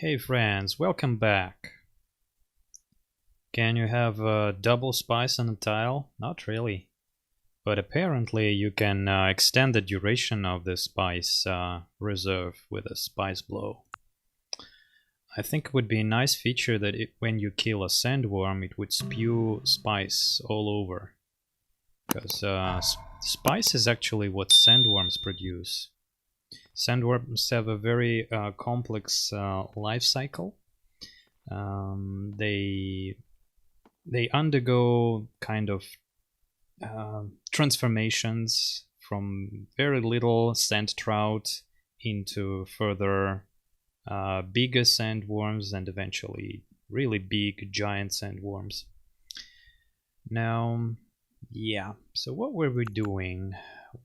Hey friends, welcome back. Can you have double spice on a tile? Not really. But apparently you can extend the duration of the spice reserve with a spice blow. I think it would be a nice feature that when you kill a sandworm it would spew spice all over. Because spice is actually what sandworms produce. Sandworms have a very complex life cycle. They undergo kind of transformations from very little sand trout into further bigger sandworms and eventually really big giant sandworms. Now, yeah, so what were we doing?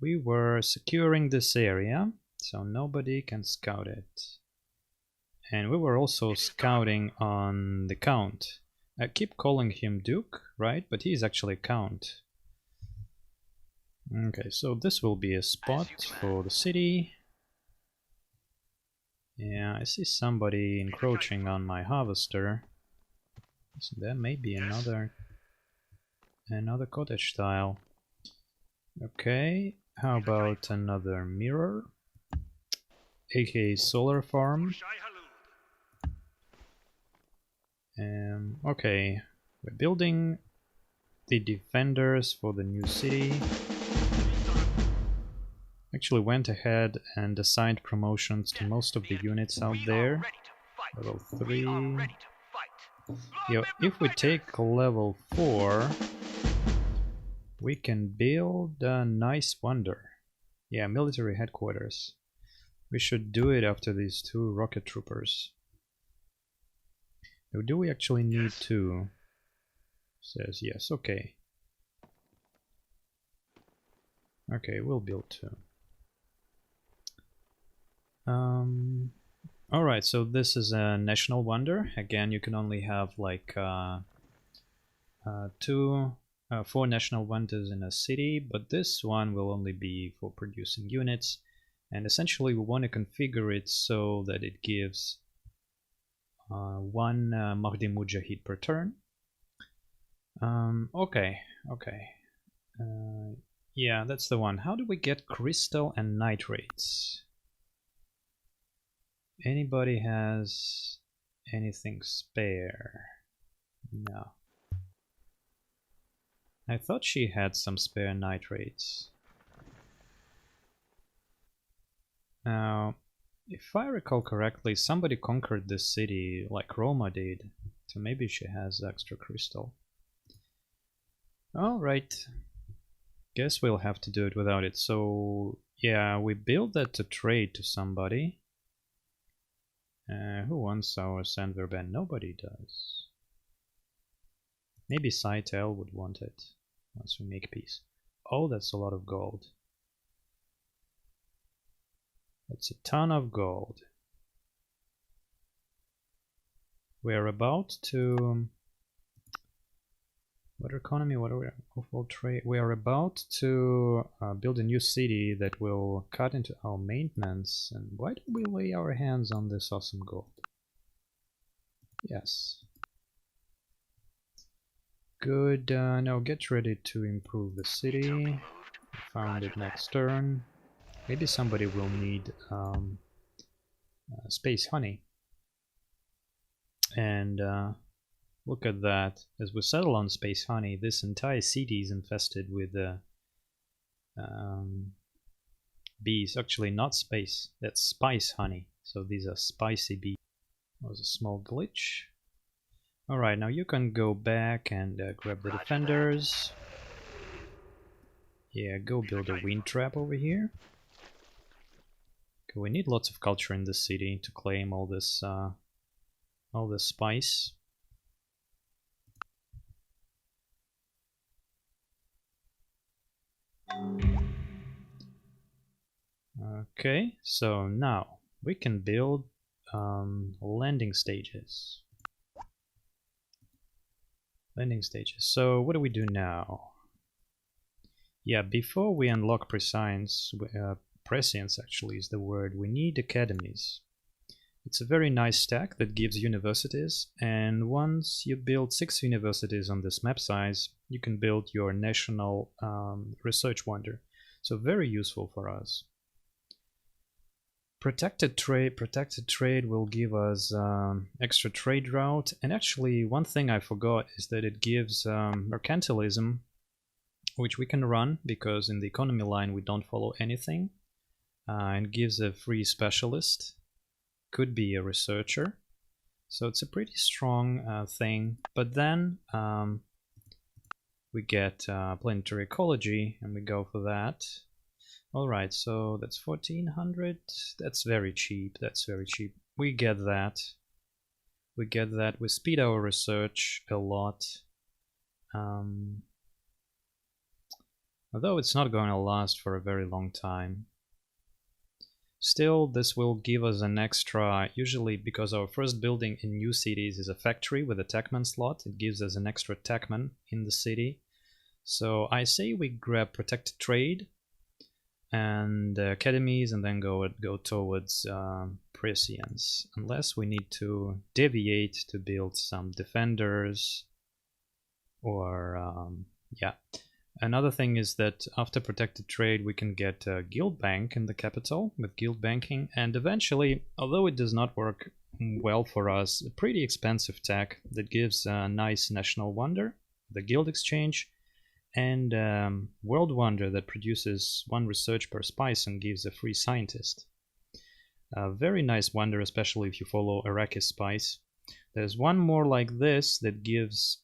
We were securing this area so nobody can scout it. And we were also scouting on the Count. I keep calling him Duke, right? But he's actually Count. Okay, so this will be a spot for the city. Yeah, I see somebody encroaching on my harvester. So there may be another cottage tile. Okay, how about another mirror? aka solar farm. Okay, we're building the defenders for the new city. Actually went ahead and assigned promotions to most of the units out there. Level 3. Yo, if we take level 4, we can build a nice wonder. Yeah, military headquarters. We should do it after these 2 rocket troopers. Now, do we actually need 2? Says yes, okay. Okay, we'll build 2. Alright, so this is a national wonder. Again, you can only have like 4 national wonders in a city, but this one will only be for producing units. And essentially we want to configure it so that it gives 1 Mahdi Mujahid per turn. Okay. Yeah, that's the one. How do we get crystal and nitrates? Anybody has anything spare? No. I thought she had some spare nitrates. Now, if I recall correctly, somebody conquered this city like Roma did, so maybe she has extra crystal. Alright. Guess we'll have to do it without it. So, yeah, we build that to trade to somebody. Who wants our sand verban? Nobody does. Maybe Saitel would want it once we make peace. Oh, that's a lot of gold. That's a ton of gold. We're about to... What economy? What are we? Overall trade. We are about to build a new city that will cut into our maintenance. And why don't we lay our hands on this awesome gold? Yes. Good. Now get ready to improve the city. Found it next turn. Maybe somebody will need space honey. And look at that. As we settle on space honey, this entire city is infested with bees. Actually, not space. That's spice honey. So these are spicy bees. That was a small glitch. Alright, now you can go back and grab the defenders. Yeah, go build a wind trap over here. Okay, we need lots of culture in this city to claim all this spice. Okay, so now we can build landing stages. So what do we do now? Yeah, before we unlock prescience actually is the word, we need academies. It's a very nice stack that gives universities, and once you build 6 universities on this map size, you can build your national research wonder. So very useful for us. Protected trade will give us extra trade route, and actually one thing I forgot is that it gives mercantilism, which we can run because in the economy line we don't follow anything, and gives a free specialist. Could be a researcher, so it's a pretty strong thing. But then we get planetary ecology, and we go for that. All right, so that's 1400. That's very cheap. That's very cheap. We get that. We get that. We speed our research a lot. Although it's not going to last for a very long time. Still, this will give us an extra, usually because our first building in new cities is a factory with a techman slot, it gives us an extra techman in the city. So I say we grab protected trade and academies and then go towards prescience, unless we need to deviate to build some defenders or yeah. Another thing is that after protected trade we can get a guild bank in the capital with guild banking, and eventually, although it does not work well for us, a pretty expensive tech that gives a nice national wonder, the guild exchange, and world wonder that produces 1 research per spice and gives a free scientist. A very nice wonder, especially if you follow Arrakis spice. There's one more like this that gives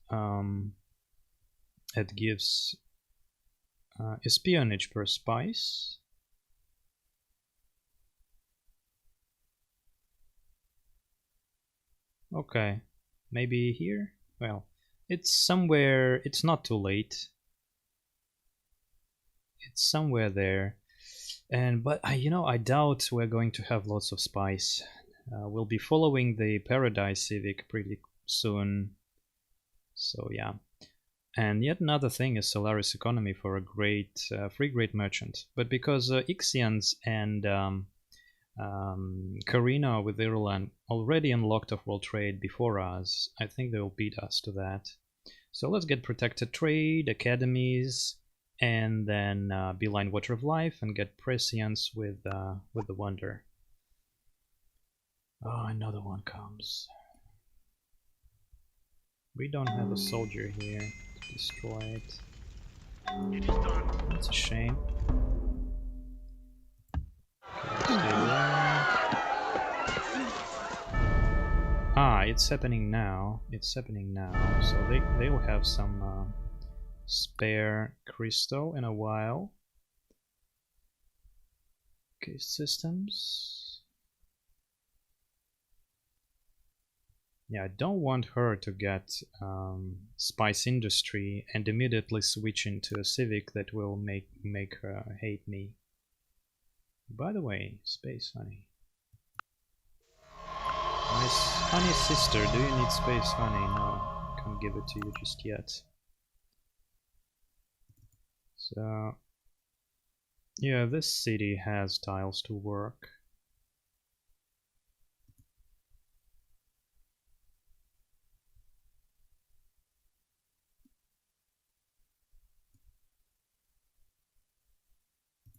espionage per spice. Okay, maybe here? Well, it's somewhere, it's not too late. It's somewhere there. But you know, I doubt we're going to have lots of spice. We'll be following the Paradise Civic pretty soon. So yeah. And yet another thing is Solaris economy for a great free great merchant. But because Ixians and Carina with Ireland already unlocked off world trade before us, I think they'll beat us to that. So let's get protected trade, academies, and then beeline water of life and get prescience with the wonder. Oh, another one comes. We don't have a soldier here to destroy it. That's a shame. Okay, stay there. Ah, it's happening now. It's happening now. So they will have some spare crystal in a while. Okay, systems. Yeah, I don't want her to get spice industry and immediately switch into a civic that will make her hate me. By the way, space honey. Nice honey sister, do you need space honey? No, can't give it to you just yet. So yeah, this city has tiles to work.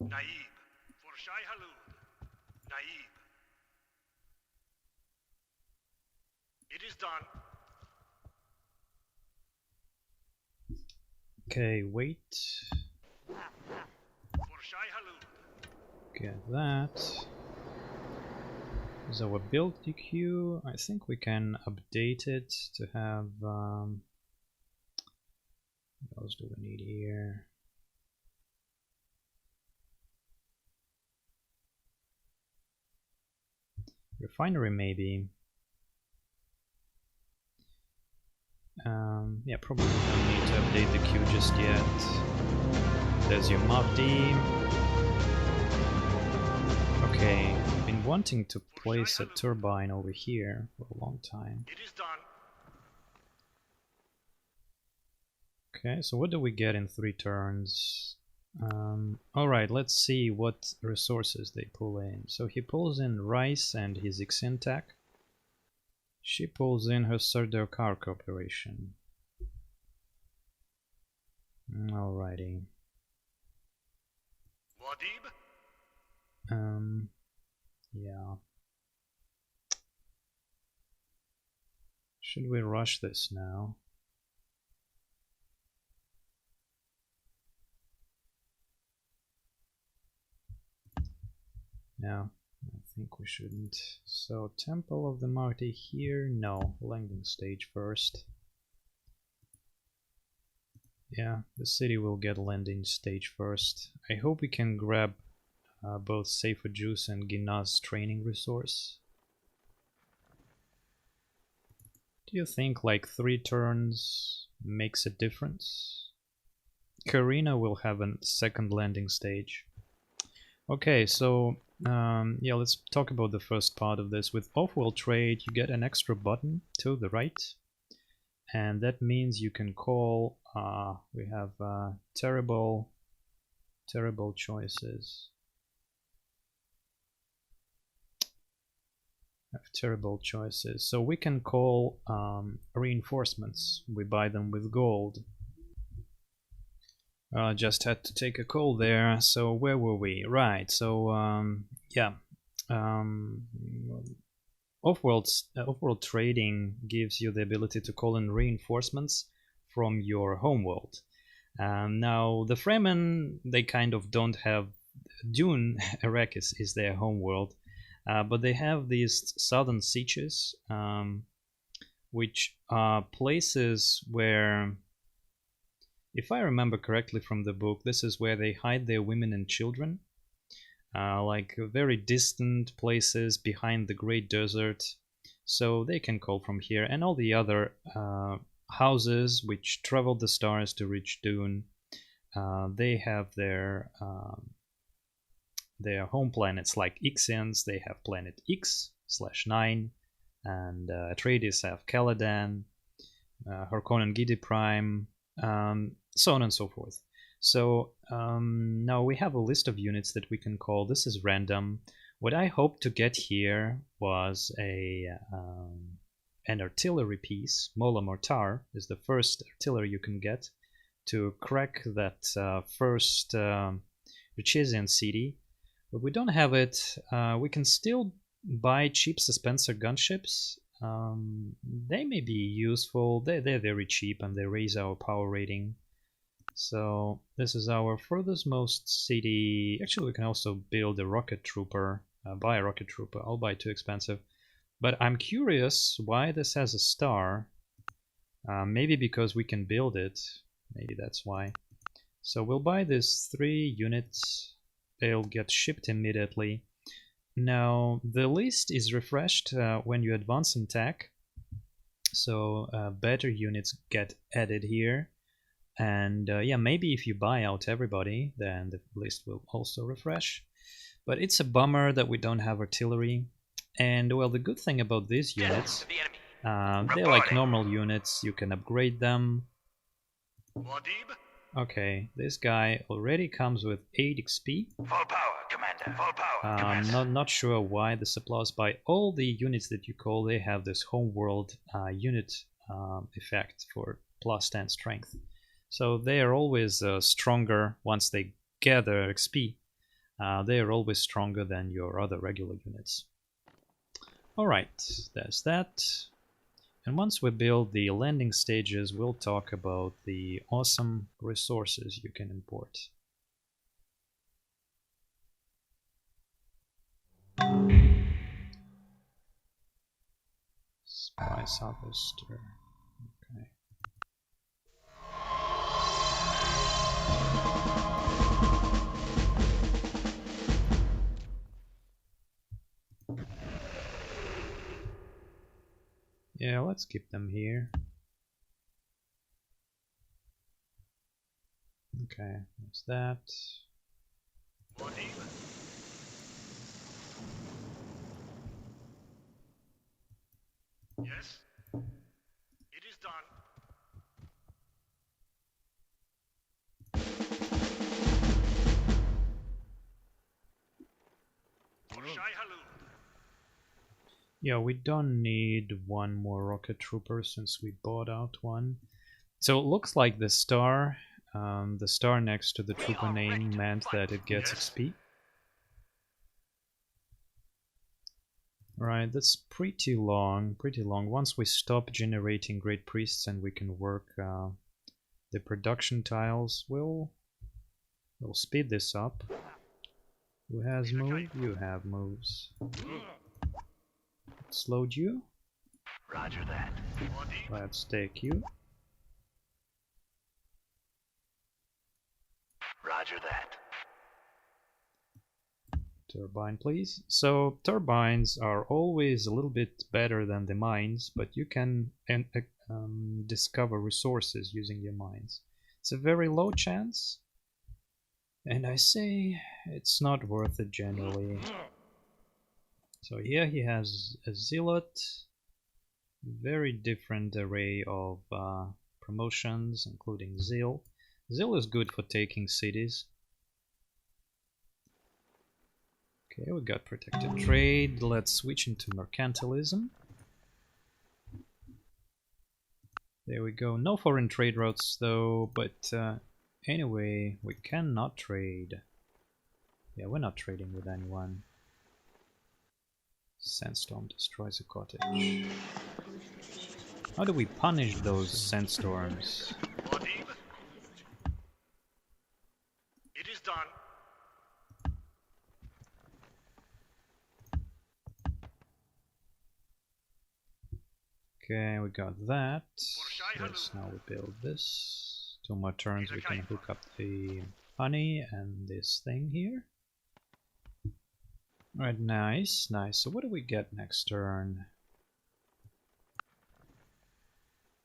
Naib, for Shai Halud. Naib. It is done. Okay, wait. For Shai Halud. Get that. Is our build DQ? I think we can update it to have. What else do we need here? Refinery maybe. Yeah, probably don't need to update the queue just yet. There's your Muad'dib. Okay, I've been wanting to place a turbine over here for a long time. It is done. Okay, so what do we get in 3 turns? Alright, let's see what resources they pull in. So he pulls in rice and his Ixintac. She pulls in her Sardocar Corporation. Alrighty. Muad'dib? Yeah. Should we rush this now? No, I think we shouldn't. So, Temple of the Marty here? No, landing stage first. Yeah, the city will get landing stage first. I hope we can grab both Sapho Juice and Guinness training resource. Do you think like 3 turns makes a difference? Karina will have a second landing stage. Okay, so yeah, let's talk about the first part of this. With off-world trade, you get an extra button to the right, and that means you can call. We have terrible choices. So we can call reinforcements. We buy them with gold. Just had to take a call there. So where were we? Right. So yeah, off-world trading gives you the ability to call in reinforcements from your homeworld. Now the Fremen, they kind of don't have Dune. Arrakis is their homeworld, but they have these southern sieges, which are places where, if I remember correctly from the book, this is where they hide their women and children, like very distant places behind the great desert. So they can call from here, and all the other houses which travel the stars to reach Dune, they have their home planets. Like Ixians, they have planet X/9, and Atreides have Caladan, Harkonnen Gidi Prime, so on and so forth. So now we have a list of units that we can call. This is random. What I hoped to get here was an artillery piece. Mola Mortar is the first artillery you can get to crack that first Richezian city. But we don't have it. We can still buy cheap Suspensor gunships. They may be useful. They're very cheap and they raise our power rating. So this is our furthest most city. Actually, we can also build a rocket trooper, buy a rocket trooper. I'll buy too expensive. But I'm curious why this has a star. Maybe because we can build it. Maybe that's why. So we'll buy these 3 units. They'll get shipped immediately. Now, the list is refreshed when you advance in tech. So better units get added here. And yeah, maybe if you buy out everybody, then the list will also refresh. But it's a bummer that we don't have artillery. And well, the good thing about these units, they're like normal units. You can upgrade them. Muad'dib? Okay, this guy already comes with 8 XP. Full power, Commander. Full power, Commander. I'm not sure why this applies. By all the units that you call, they have this homeworld unit effect for plus 10 strength. So they are always stronger once they gather XP. They are always stronger than your other regular units. Alright, there's that. And once we build the landing stages, we'll talk about the awesome resources you can import. Spice harvester. Okay. Yeah, let's keep them here. Okay, there's that. Muad'dib? Yes? It is done. Yeah, we don't need one more rocket trooper since we bought out one. So it looks like the star next to the trooper name meant that it gets XP. Right, that's pretty long, pretty long. Once we stop generating great priests and we can work the production tiles, we'll speed this up. Who has move? You have moves. Slowed you? Roger that. Let's take you. Roger that. Turbine, please. So turbines are always a little bit better than the mines, but you can discover resources using your mines. It's a very low chance, and I say it's not worth it generally. So here he has a Zealot, very different array of promotions, including Zeal. Zeal is good for taking cities. Okay, we got protected trade. Let's switch into mercantilism. There we go. No foreign trade routes though, but anyway, we cannot trade. Yeah, we're not trading with anyone. Sandstorm destroys a cottage. How do we punish those sandstorms? Muad'dib? It is done. Okay, we got that. Yes, now we build this. 2 more turns, we can hook up the honey and this thing here. Alright, nice, nice. So what do we get next turn?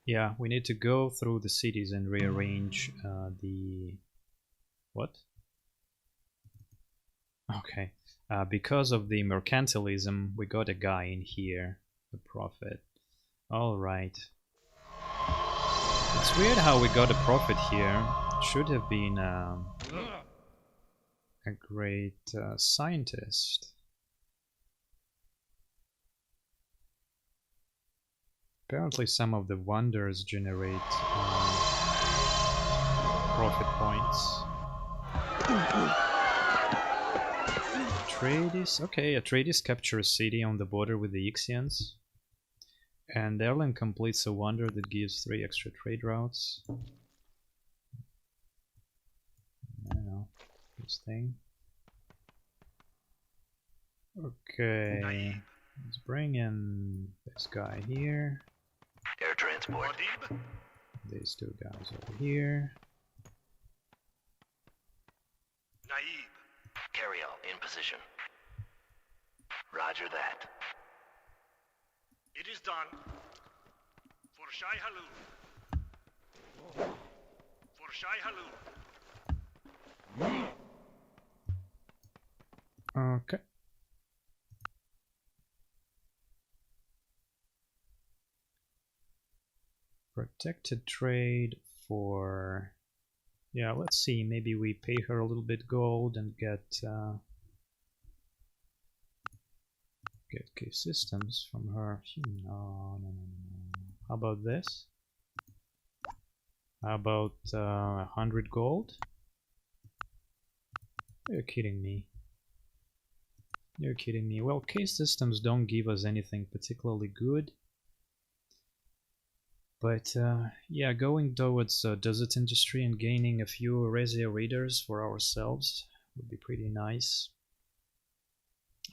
Yeah, we need to go through the cities and rearrange the... What? Okay. Because of the mercantilism, we got a guy in here, a prophet. Alright. It's weird how we got a prophet here. Should have been a great scientist. Apparently some of the wonders generate profit points. Atreides, okay, Atreides captures a city on the border with the Ixians. And Erlen completes a wonder that gives 3 extra trade routes. I don't know, this thing. Okay, let's bring in this guy here. Air transport. Muad'dib? These 2 guys over here. Naib. Carriel in position. Roger that. It is done. For Shai Halul. For Shai Halul. Okay. Protected trade for... Yeah, let's see, maybe we pay her a little bit gold and get key systems from her. No. How about this? How about 100 gold? You're kidding me. You're kidding me. Well, case systems don't give us anything particularly good. But yeah, going towards desert industry and gaining a few Erasure readers for ourselves would be pretty nice.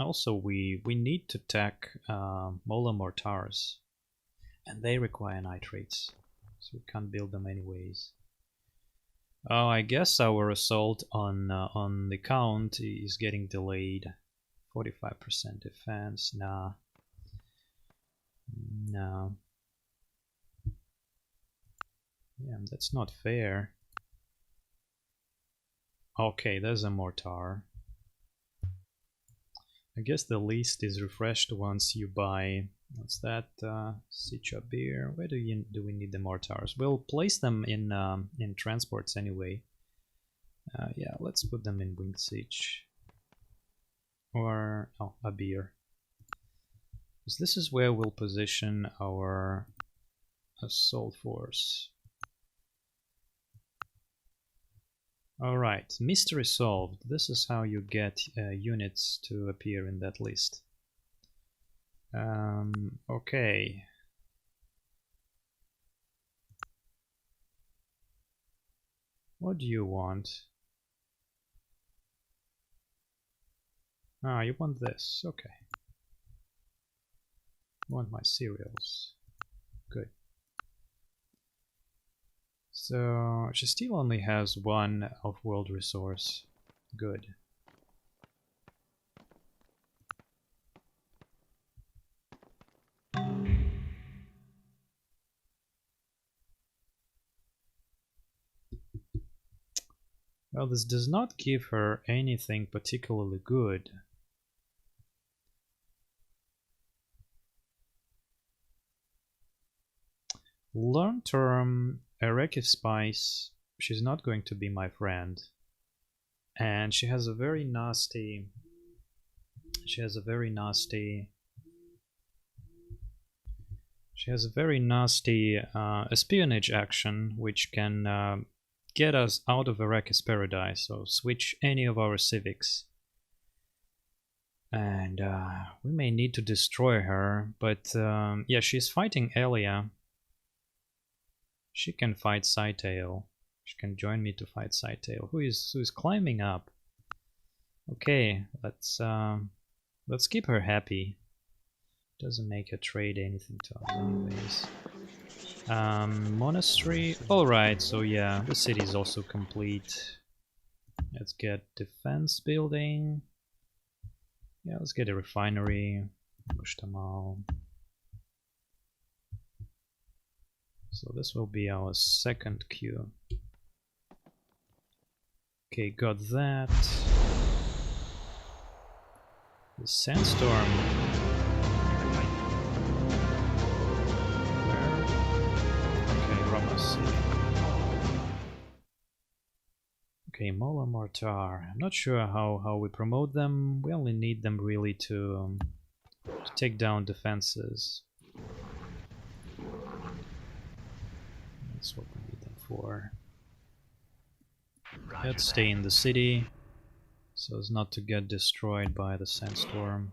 Also, we need to tech Mola mortars, and they require nitrates, so we can't build them anyways. Oh, I guess our assault on the count is getting delayed. 45% defense. Nah. No. Yeah, that's not fair. Okay, there's a mortar. I guess the list is refreshed once you buy... What's that? Sicha beer. Where do we need the mortars? We'll place them in transports anyway. Yeah, let's put them in winged siege. Or... oh, a beer. Because this is where we'll position our assault force. Alright, mystery solved. This is how you get units to appear in that list. Okay. What do you want? Ah, you want this. Okay. You want my cereals. Good. So she still only has one off-world resource. Good. Well, this does not give her anything particularly good. Long-term Arrakis spice, she's not going to be my friend. And she has a very nasty... She has a very nasty espionage action, which can get us out of Arrakis Paradise, so switch any of our civics. And we may need to destroy her, but yeah, she's fighting Elia. She can fight Sightale. She can join me to fight Sightale, who is climbing up. Okay, let's keep her happy. Doesn't make her trade anything to us anyways. Monastery. Alright, so yeah, the city is also complete. Let's get defense building. Yeah, let's get a refinery. Mushtamal. So this will be our second queue. Okay, got that. The sandstorm. Okay, Mola Mortar. I'm not sure how we promote them. We only need them really to take down defenses. That's what we need them for. Let's stay in the city so as not to get destroyed by the sandstorm.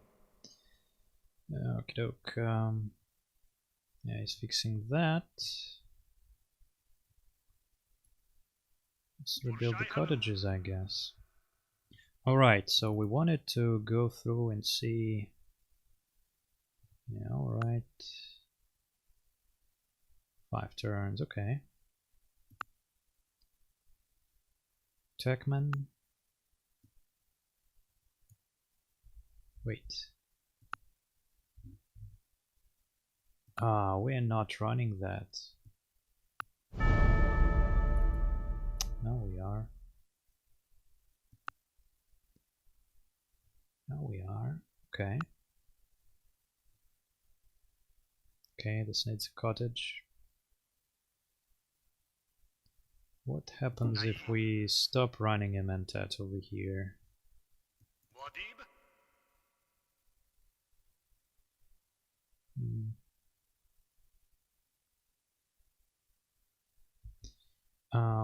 Okey-doke. Yeah, he's fixing that. Let's rebuild the cottages, I guess. Alright, so we wanted to go through and see... Yeah, alright. 5 turns, okay. Techman. Wait. Ah, we're not running that. Now we are. Now we are. Okay. Okay, this needs a cottage. What happens if we stop running a mentat over here? Muad'dib?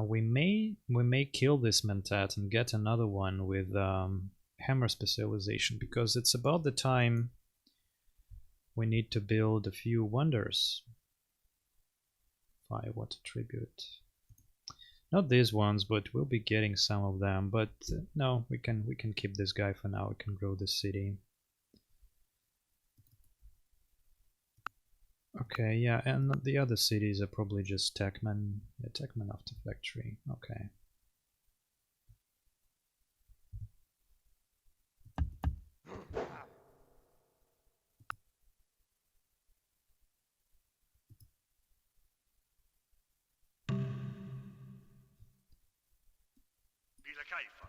We may kill this mentat and get another one with hammer specialization, because it's about the time we need to build a few wonders. Firewater tribute. Not these ones, but we'll be getting some of them. But no, we can keep this guy for now. We can grow the city. Okay, yeah, and the other cities are probably just Techman. Yeah, Techman after factory. Okay. Vila Kaifa.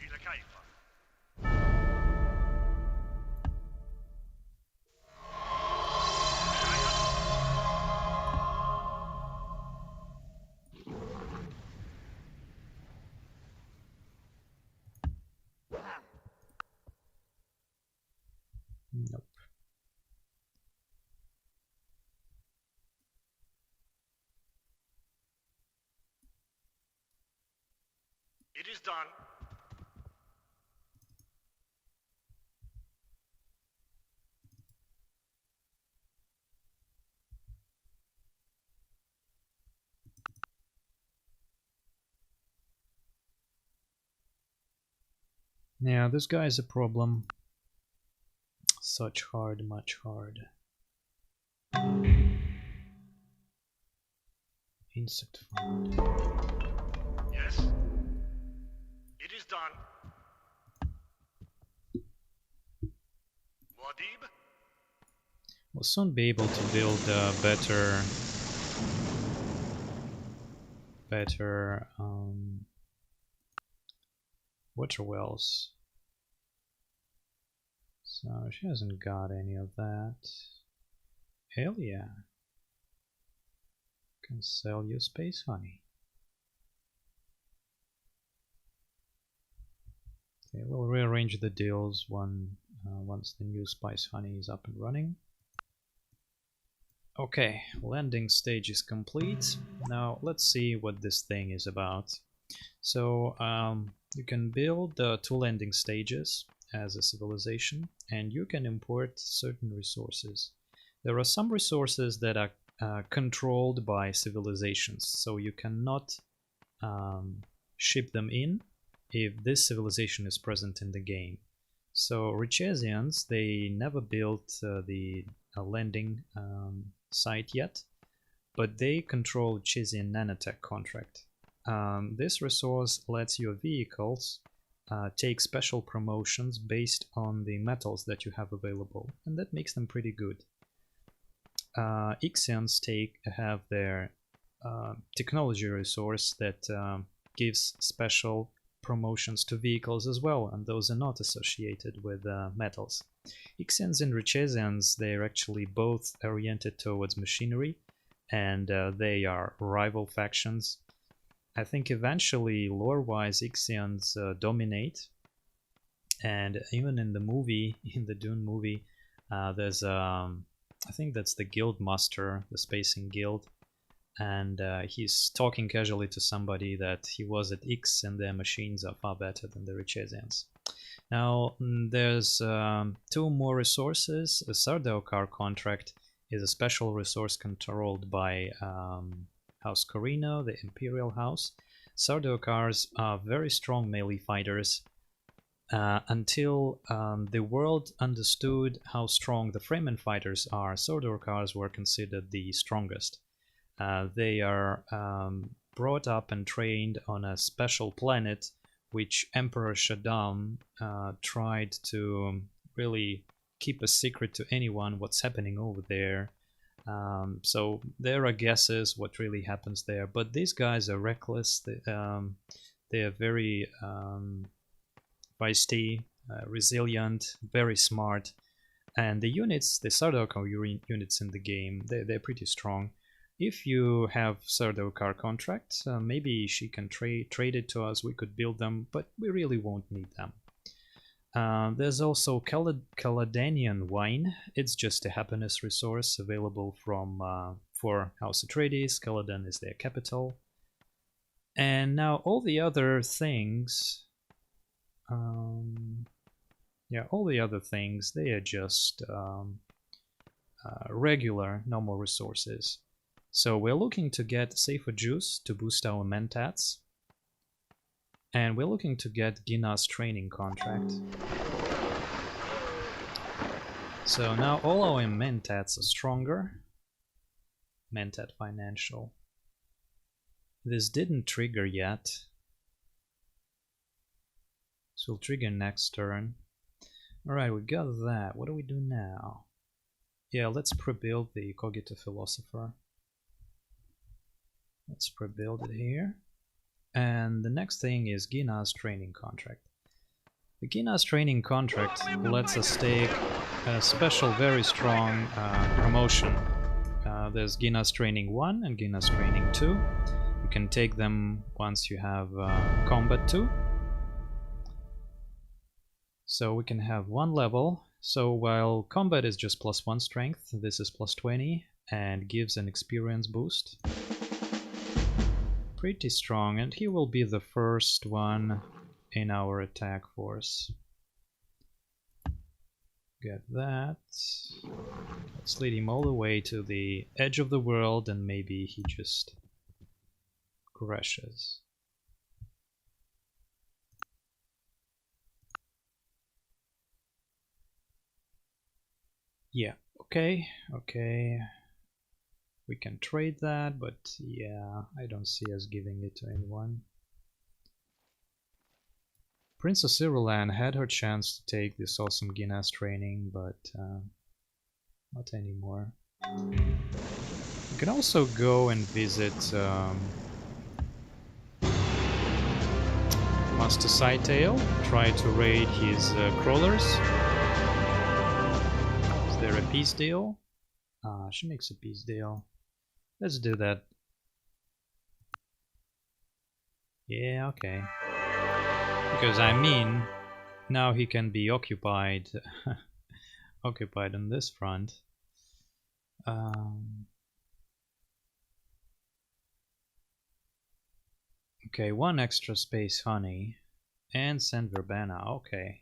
Vila Kaifa. Nope. It is done. Yeah, this guy is a problem. Such hard, much hard. Insect found. Yes. It is done. Muad'dib? We'll soon be able to build better water wells. So she hasn't got any of that. Hell yeah. Can sell you space honey. Okay, we'll rearrange the deals once the new spice honey is up and running. Okay, landing stage is complete. Now let's see what this thing is about. So you can build 2 landing stages as a civilization, and you can import certain resources. There are some resources that are controlled by civilizations, so you cannot ship them in if this civilization is present in the game. So Richesians, they never built the landing site yet, but they control Richesian nanotech contract. This resource lets your vehicles take special promotions based on the metals that you have available, and that makes them pretty good. Ixians have their technology resource that gives special promotions to vehicles as well, and those are not associated with metals. Ixians and Richesians, they're actually both oriented towards machinery, and they are rival factions. I think eventually, lore-wise, Ixians dominate, and even in the movie, in the Dune movie, there's I think that's the Guild Master, the Spacing Guild, and he's talking casually to somebody that he was at Ix and their machines are far better than the Richesians. Now, there's 2 more resources. The Sardocar Contract is a special resource controlled by House Corino, the Imperial House. Sardocars are very strong melee fighters. Until the world understood how strong the Fremen fighters are, Sardocars were considered the strongest. They are brought up and trained on a special planet which Emperor Shaddam tried to really keep a secret to anyone what's happening over there. So there are guesses what really happens there, but these guys are reckless. They are very feisty, resilient, very smart, and the units, the Sardaukar units in the game, they're pretty strong. If you have Sardaukar Contract, maybe she can trade it to us, we could build them, but we really won't need them. There's also Caledonian wine. It's just a happiness resource available for House Atreides. Caledon is their capital. And now all the other things, they are just regular, normal resources. So we're looking to get Sapho Juice to boost our mentats. And we're looking to get Guinness training contract. So now all our mentats are stronger. Mentat financial. This didn't trigger yet. So we'll trigger next turn. Alright, we got that. What do we do now? Yeah, let's pre-build the Cogito Philosopher. Let's pre-build it here. And the next thing is Guinness training contract. The Guinness training contract lets us take a special, very strong promotion. There's Guinness training 1 and Guinness training 2. You can take them once you have combat 2. So we can have 1 level, So while combat is just +1 strength, this is +20 and gives an experience boost. Pretty strong, and he will be the first one in our attack force. Get that. Let's lead him all the way to the edge of the world and maybe he just crashes. Yeah, okay. We can trade that, but yeah, I don't see us giving it to anyone. Princess Irulan had her chance to take this awesome Guinness training, but not anymore. You can also go and visit Master Sightale, try to raid his crawlers. Is there a peace deal? She makes a peace deal. Let's do that. Yeah, okay. Because I mean, now he can be occupied occupied on this front. Okay, 1 extra space honey and send verbena. Okay,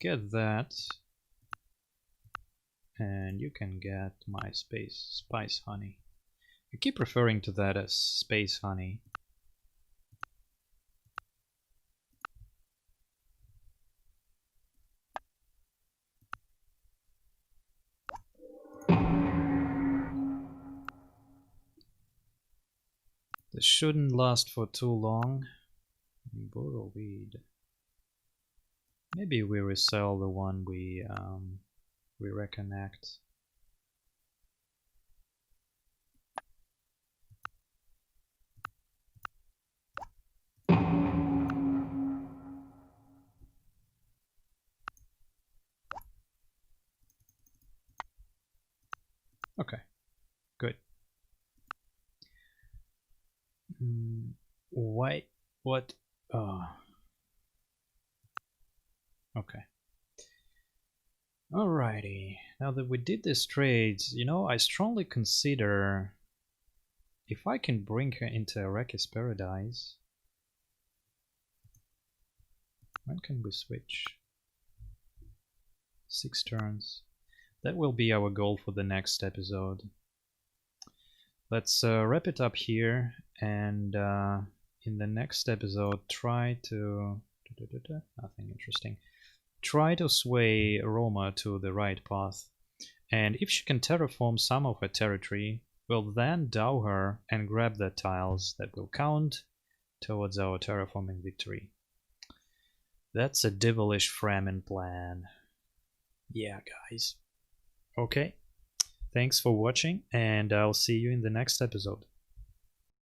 get that, and you can get my spice honey. I keep referring to that as space honey. This shouldn't last for too long. Burrow weed. Maybe we resell the one we reconnect. Okay, good. Why? What? Oh. Okay. Alrighty. Now that we did these trades, you know, I strongly consider if I can bring her into Arrakis Paradise. When can we switch? 6 turns. That will be our goal for the next episode. Let's wrap it up here, and in the next episode try to... nothing interesting. Try to sway Roma to the right path, and if she can terraform some of her territory, we'll then dow her and grab the tiles that will count towards our terraforming victory. That's a devilish Fremen plan. Yeah, guys. Okay. Thanks for watching, and I'll see you in the next episode.